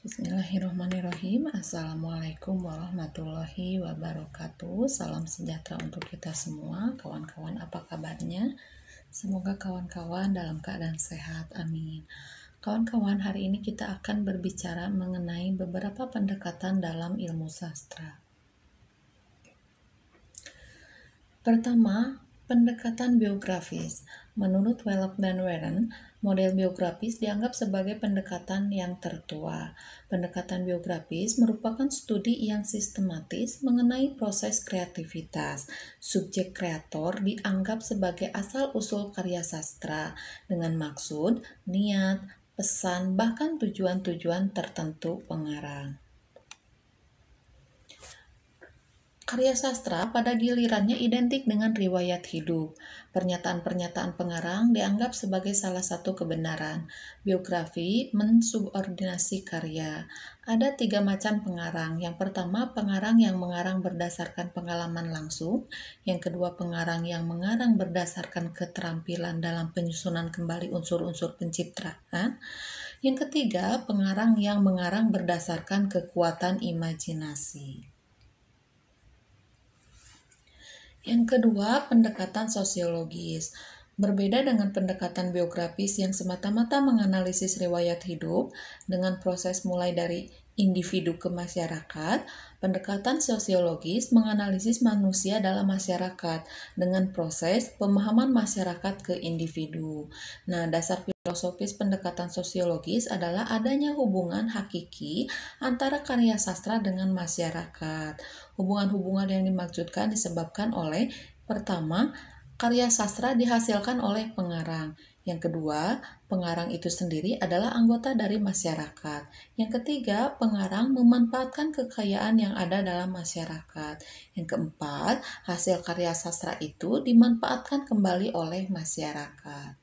Bismillahirrahmanirrahim. Assalamualaikum warahmatullahi wabarakatuh. Salam sejahtera untuk kita semua. Kawan-kawan, apa kabarnya? Semoga kawan-kawan dalam keadaan sehat. Amin. Kawan-kawan, hari ini kita akan berbicara mengenai beberapa pendekatan dalam ilmu sastra. Pertama, pendekatan biografis. Menurut Wellek dan Warren, model biografis dianggap sebagai pendekatan yang tertua. Pendekatan biografis merupakan studi yang sistematis mengenai proses kreativitas. Subjek kreator dianggap sebagai asal-usul karya sastra dengan maksud, niat, pesan, bahkan tujuan-tujuan tertentu pengarang. Karya sastra pada gilirannya identik dengan riwayat hidup. Pernyataan-pernyataan pengarang dianggap sebagai salah satu kebenaran. Biografi mensubordinasi karya. Ada 3 macam pengarang. Yang pertama, pengarang yang mengarang berdasarkan pengalaman langsung. Yang kedua, pengarang yang mengarang berdasarkan keterampilan dalam penyusunan kembali unsur-unsur pencitraan. Yang ketiga, pengarang yang mengarang berdasarkan kekuatan imajinasi. Yang kedua, pendekatan sosiologis. Berbeda dengan pendekatan biografis yang semata-mata menganalisis riwayat hidup dengan proses mulai dari individu ke masyarakat, pendekatan sosiologis menganalisis manusia dalam masyarakat dengan proses pemahaman masyarakat ke individu. Nah, dasar filosofis pendekatan sosiologis adalah adanya hubungan hakiki antara karya sastra dengan masyarakat. Hubungan-hubungan yang dimaksudkan disebabkan oleh, pertama, karya sastra dihasilkan oleh pengarang. Yang kedua, pengarang itu sendiri adalah anggota dari masyarakat. Yang ketiga, pengarang memanfaatkan kekayaan yang ada dalam masyarakat. Yang keempat, hasil karya sastra itu dimanfaatkan kembali oleh masyarakat.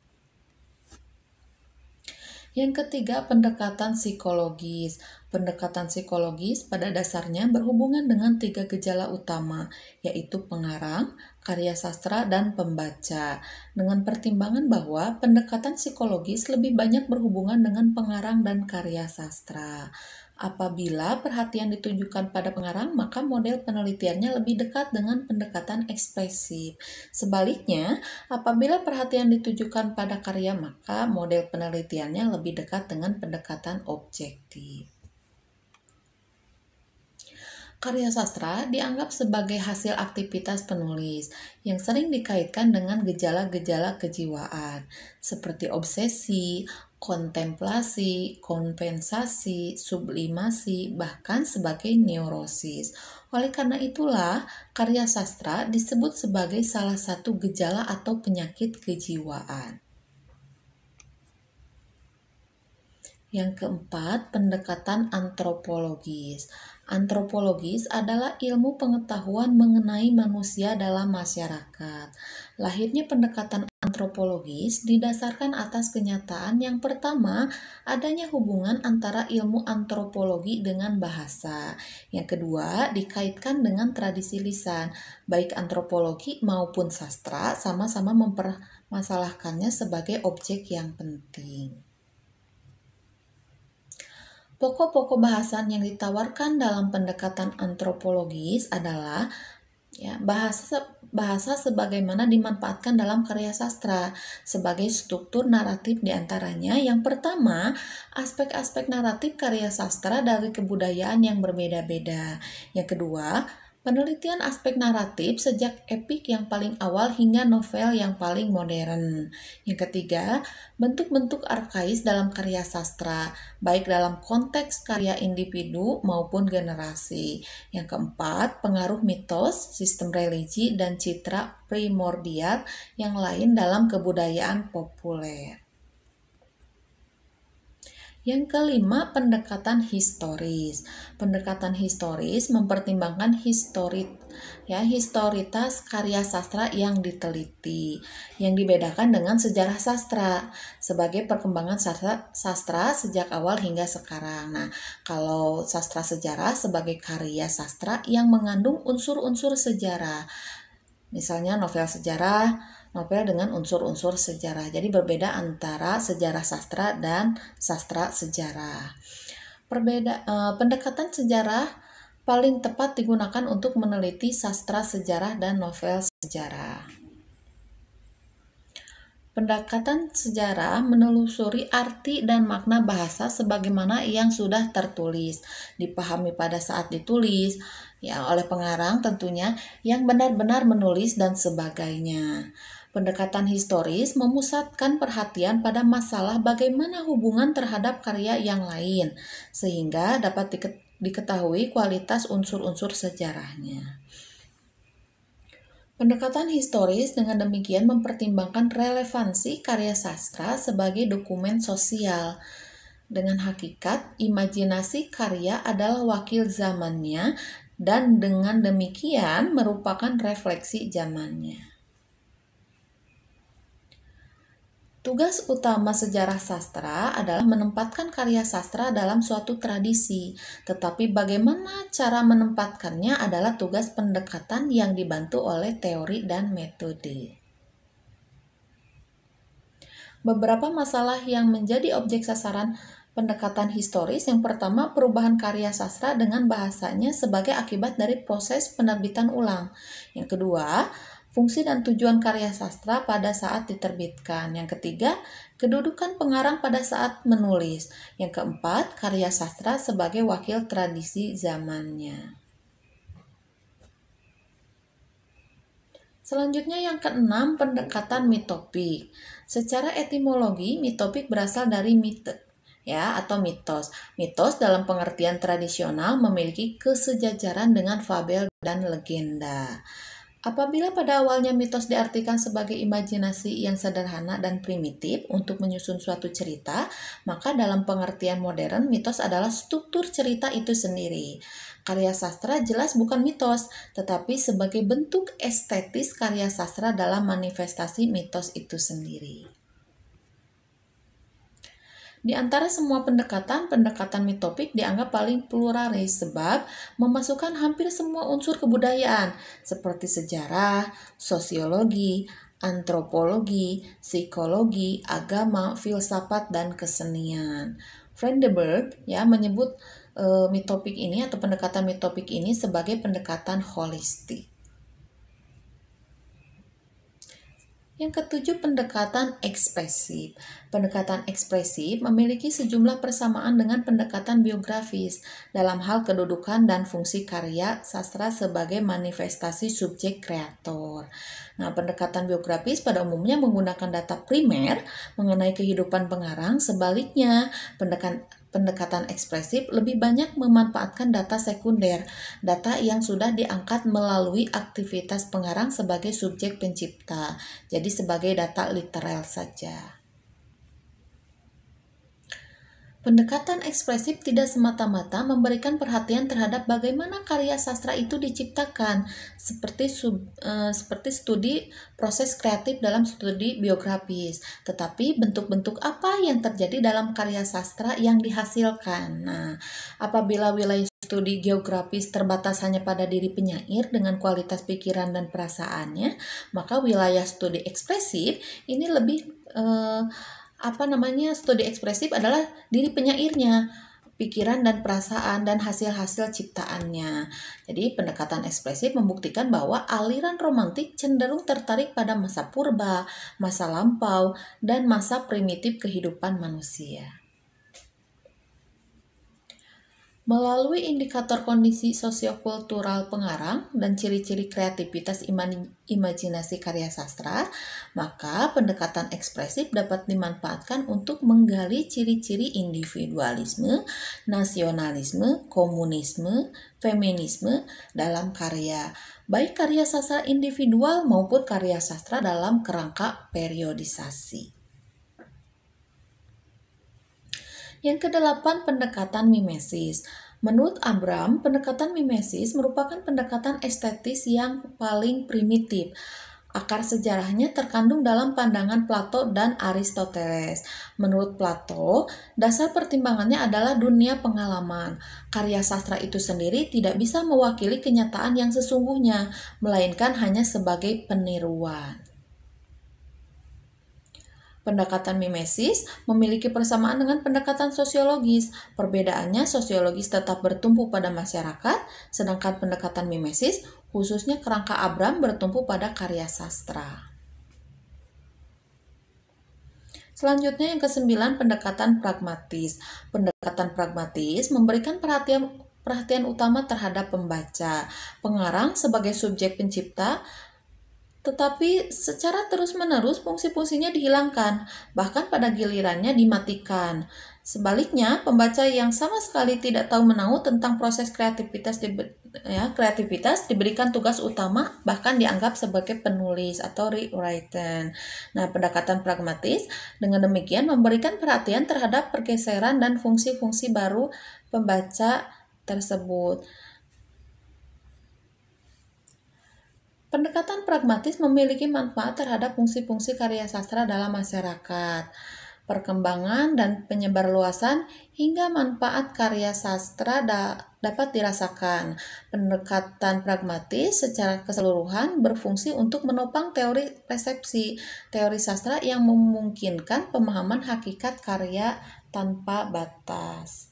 Yang ketiga, pendekatan psikologis. Pendekatan psikologis pada dasarnya berhubungan dengan 3 gejala utama, yaitu pengarang, karya sastra, dan pembaca. Dengan pertimbangan bahwa pendekatan psikologis lebih banyak berhubungan dengan pengarang dan karya sastra. Apabila perhatian ditujukan pada pengarang, maka model penelitiannya lebih dekat dengan pendekatan ekspresif. Sebaliknya, apabila perhatian ditujukan pada karya, maka model penelitiannya lebih dekat dengan pendekatan objektif. Karya sastra dianggap sebagai hasil aktivitas penulis yang sering dikaitkan dengan gejala-gejala kejiwaan seperti obsesi, kontemplasi, kompensasi, sublimasi, bahkan sebagai neurosis. Oleh karena itulah, karya sastra disebut sebagai salah satu gejala atau penyakit kejiwaan. Yang keempat, pendekatan antropologis. Antropologis adalah ilmu pengetahuan mengenai manusia dalam masyarakat. Lahirnya pendekatan antropologis didasarkan atas kenyataan yang pertama, adanya hubungan antara ilmu antropologi dengan bahasa. Yang kedua, dikaitkan dengan tradisi lisan. Baik antropologi maupun sastra sama-sama mempermasalahkannya sebagai objek yang penting. Pokok-pokok bahasan yang ditawarkan dalam pendekatan antropologis adalah bahasa sebagaimana dimanfaatkan dalam karya sastra sebagai struktur naratif diantaranya. Yang pertama, aspek-aspek naratif karya sastra dari kebudayaan yang berbeda-beda. Yang kedua, penelitian aspek naratif sejak epik yang paling awal hingga novel yang paling modern. Yang ketiga, bentuk-bentuk arkais dalam karya sastra, baik dalam konteks karya individu maupun generasi. Yang keempat, pengaruh mitos, sistem religi, dan citra primordial yang lain dalam kebudayaan populer. Yang kelima, pendekatan historis. Pendekatan historis mempertimbangkan historitas karya sastra yang diteliti, yang dibedakan dengan sejarah sastra sebagai perkembangan sastra sejak awal hingga sekarang. Nah, kalau sastra sejarah sebagai karya sastra yang mengandung unsur-unsur sejarah. Misalnya novel sejarah, novel dengan unsur-unsur sejarah. Jadi berbeda antara sejarah sastra dan sastra sejarah. Pendekatan sejarah paling tepat digunakan untuk meneliti sastra sejarah dan novel sejarah. Pendekatan sejarah menelusuri arti dan makna bahasa sebagaimana yang sudah tertulis, dipahami pada saat ditulis, ya oleh pengarang tentunya yang benar-benar menulis dan sebagainya. Pendekatan historis memusatkan perhatian pada masalah bagaimana hubungan terhadap karya yang lain, sehingga dapat diketahui kualitas unsur-unsur sejarahnya. Pendekatan historis dengan demikian mempertimbangkan relevansi karya sastra sebagai dokumen sosial. Dengan hakikat, imajinasi karya adalah wakil zamannya dan dengan demikian merupakan refleksi zamannya. Tugas utama sejarah sastra adalah menempatkan karya sastra dalam suatu tradisi, tetapi bagaimana cara menempatkannya adalah tugas pendekatan yang dibantu oleh teori dan metode. Beberapa masalah yang menjadi objek sasaran pendekatan historis. Yang pertama, perubahan karya sastra dengan bahasanya sebagai akibat dari proses penerbitan ulang. Yang kedua, fungsi dan tujuan karya sastra pada saat diterbitkan. Yang ketiga, kedudukan pengarang pada saat menulis. Yang keempat, karya sastra sebagai wakil tradisi zamannya. Selanjutnya yang keenam, pendekatan mitopik. Secara etimologi, mitopik berasal dari mite, ya, atau mitos. Mitos dalam pengertian tradisional memiliki kesejajaran dengan fabel dan legenda. Apabila pada awalnya mitos diartikan sebagai imajinasi yang sederhana dan primitif untuk menyusun suatu cerita, maka dalam pengertian modern, mitos adalah struktur cerita itu sendiri. Karya sastra jelas bukan mitos, tetapi sebagai bentuk estetis karya sastra dalam manifestasi mitos itu sendiri. Di antara semua pendekatan mitopik dianggap paling pluralis sebab memasukkan hampir semua unsur kebudayaan seperti sejarah, sosiologi, antropologi, psikologi, agama, filsafat, dan kesenian. Vandenberg menyebut mitopik ini atau pendekatan mitopik ini sebagai pendekatan holistik. Yang ketujuh, pendekatan ekspresif. Pendekatan ekspresif memiliki sejumlah persamaan dengan pendekatan biografis dalam hal kedudukan dan fungsi karya sastra sebagai manifestasi subjek kreator. Nah, pendekatan biografis pada umumnya menggunakan data primer mengenai kehidupan pengarang. Sebaliknya, pendekatan ekspresif lebih banyak memanfaatkan data sekunder, data yang sudah diangkat melalui aktivitas pengarang sebagai subjek pencipta, jadi sebagai data literal saja. Pendekatan ekspresif tidak semata-mata memberikan perhatian terhadap bagaimana karya sastra itu diciptakan, seperti studi proses kreatif dalam studi biografis, tetapi bentuk-bentuk apa yang terjadi dalam karya sastra yang dihasilkan. Nah, apabila wilayah studi geografis terbatas hanya pada diri penyair dengan kualitas pikiran dan perasaannya, maka wilayah studi ekspresif ini lebih studi ekspresif adalah diri penyairnya, pikiran dan perasaan dan hasil-hasil ciptaannya. Jadi pendekatan ekspresif membuktikan bahwa aliran romantik cenderung tertarik pada masa purba, masa lampau, dan masa primitif kehidupan manusia. Melalui indikator kondisi sosiokultural pengarang dan ciri-ciri kreativitas imajinasi karya sastra, maka pendekatan ekspresif dapat dimanfaatkan untuk menggali ciri-ciri individualisme, nasionalisme, komunisme, feminisme dalam karya, baik karya sastra individual maupun karya sastra dalam kerangka periodisasi. Yang kedelapan, pendekatan mimesis. Menurut Abram, pendekatan mimesis merupakan pendekatan estetis yang paling primitif. Akar sejarahnya terkandung dalam pandangan Plato dan Aristoteles. Menurut Plato, dasar pertimbangannya adalah dunia pengalaman. Karya sastra itu sendiri tidak bisa mewakili kenyataan yang sesungguhnya, melainkan hanya sebagai peniruan. Pendekatan mimesis memiliki persamaan dengan pendekatan sosiologis. Perbedaannya, sosiologis tetap bertumpu pada masyarakat, sedangkan pendekatan mimesis, khususnya kerangka Abram, bertumpu pada karya sastra. Selanjutnya yang ke-9, pendekatan pragmatis. Pendekatan pragmatis memberikan perhatian utama terhadap pembaca. Pengarang sebagai subjek pencipta, tetapi secara terus-menerus fungsi-fungsinya dihilangkan, bahkan pada gilirannya dimatikan. Sebaliknya, pembaca yang sama sekali tidak tahu menahu tentang proses kreativitas diberikan tugas utama, bahkan dianggap sebagai penulis atau rewriter. Nah, pendekatan pragmatis dengan demikian memberikan perhatian terhadap pergeseran dan fungsi-fungsi baru pembaca tersebut. Pendekatan pragmatis memiliki manfaat terhadap fungsi-fungsi karya sastra dalam masyarakat, perkembangan dan penyebarluasan hingga manfaat karya sastra dapat dirasakan. Pendekatan pragmatis secara keseluruhan berfungsi untuk menopang teori resepsi, teori sastra yang memungkinkan pemahaman hakikat karya tanpa batas.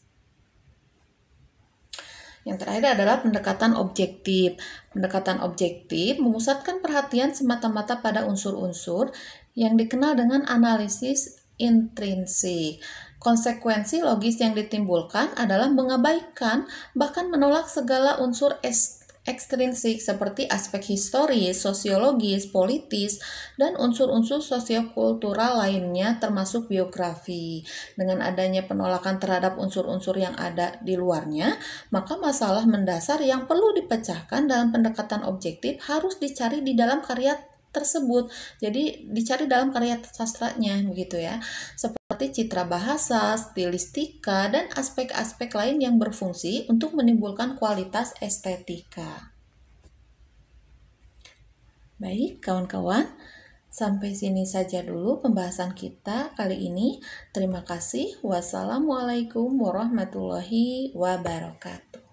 Yang terakhir adalah pendekatan objektif. Pendekatan objektif memusatkan perhatian semata-mata pada unsur-unsur yang dikenal dengan analisis intrinsik. Konsekuensi logis yang ditimbulkan adalah mengabaikan bahkan menolak segala unsur ekstrinsik seperti aspek historis, sosiologis, politis, dan unsur-unsur sosiokultural lainnya termasuk biografi. Dengan adanya penolakan terhadap unsur-unsur yang ada di luarnya, maka masalah mendasar yang perlu dipecahkan dalam pendekatan objektif harus dicari di dalam karya tersebut. Jadi dicari dalam karya sastranya begitu ya. Seperti citra bahasa, stilistika, dan aspek-aspek lain yang berfungsi untuk menimbulkan kualitas estetika. Baik, kawan-kawan, sampai sini saja dulu pembahasan kita kali ini. Terima kasih. Wassalamualaikum warahmatullahi wabarakatuh.